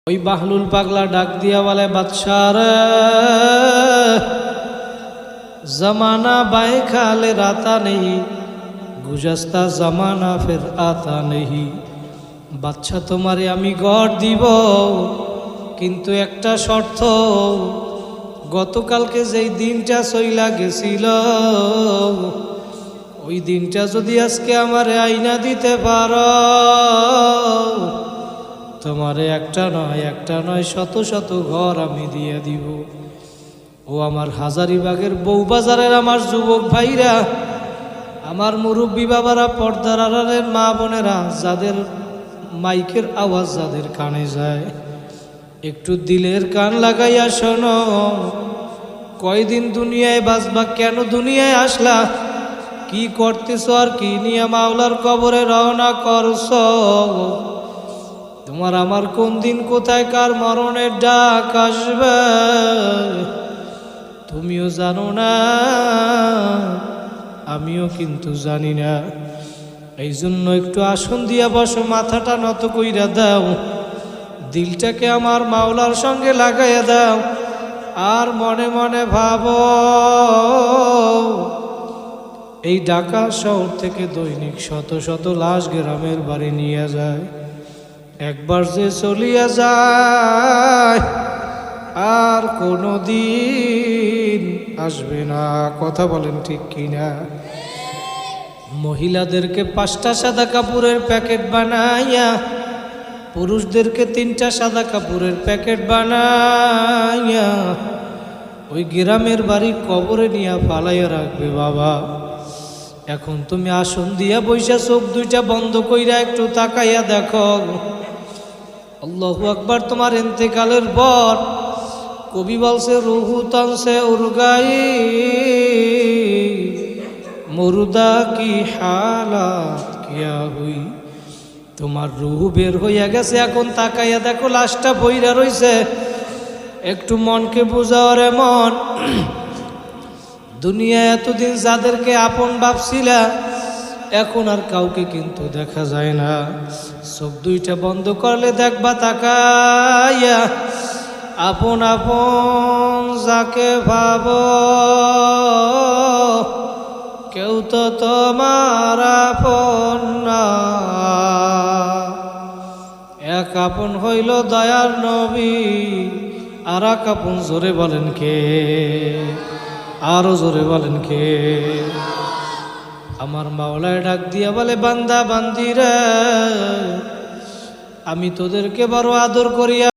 ওই বাহলুল পাগলা ডাক দিয়া বলে, বাদশা রে, জমানা বায়ে খালে রাতা নেই, গুজস্তা জমানা ফের আতা নেই। বাদশা, তোমারে আমি গড় দিব, কিন্তু একটা শর্ত, গতকালকে যেই দিনটা চইলা গেছিল, ওই দিনটা যদি আজকে আমারে আইনা দিতে পারো, তোমারে একটা নয় শত শত ঘর আমি দিয়ে দিব। ও আমার হাজারিবাগের বউবাজারের আমার যুবক ভাইরা, আমার মুরব্বী বাবারা, পর্দার আড়ালের মা বোনেরা, যাদের মাইকের আওয়াজ যাদের কানে যায়, একটু দিলের কান লাগাইয়া শোনো। কয়দিন দুনিয়ায় বাঁচবা, কেন দুনিয়ায় আসলা, কি করতেছ আর কি নিয়ে মাওলার কবরে রওনা করছ, তোমার আমার কোন দিন কোথায় কার মরণের ডাক আসবে তুমিও জানো না, আমিও কিন্তু জানি না। এই জন্য একটু আসন দিয়া বসো, মাথাটা নত কইরা দাও, দিলটাকে আমার মাওলার সঙ্গে লাগাইয়া দাও, আর মনে মনে ভাবো, এই ঢাকা শহর থেকে দৈনিক শত শত লাশ গ্রামের বাড়ি নিয়ে যায়, একবার যে চলিয়া যায় আর কোনো দিন আসবে না। কথা বলেন ঠিক কিনা? মহিলাদেরকে 5টা সাদা কাপড়ের প্যাকেট বানাইয়া, পুরুষদেরকে 3টা সাদা কাপড়ের প্যাকেট বানাইয়া ওই গ্রামের বাড়ি কবরে নিয়ে ফালাইয়া রাখবে। বাবা, এখন তুমি আসন দিয়া বইসা চোখ দুইটা বন্ধ কইরা একটু তাকাইয়া দেখো, আল্লাহু আকবার। তোমার ইন্তেকালের পর কবি বলছে, রুহু তনসে উরগাই, মুর্দা কি হালাত কিয়া হুই। তোমার রুহু বের হইয়া গেছে, এখন তাকাইয়া দেখো লাশটা বইরা রইছে। একটু মনকে বুঝাও রে মন, দুনিয়া এতদিন যাদেরকে আপন ভাবছিলা, এখন আর কাউকে কিন্তু দেখা যায় না। চোখ দুইটা বন্ধ করলে দেখবা তাকাইয়া, আপন আপন যাকে ভাবো, কেউ তো তোমার আপন না। এক আপন হইল দয়ার নবী, আর এক আপন জোরে বলেন কে, আরো জোরে বলেন কে? আমার মাওলায় ডাক দিয়া বলে, বান্দা বান্দিরা, আমি তোদেরকে বড় আদর করিয়া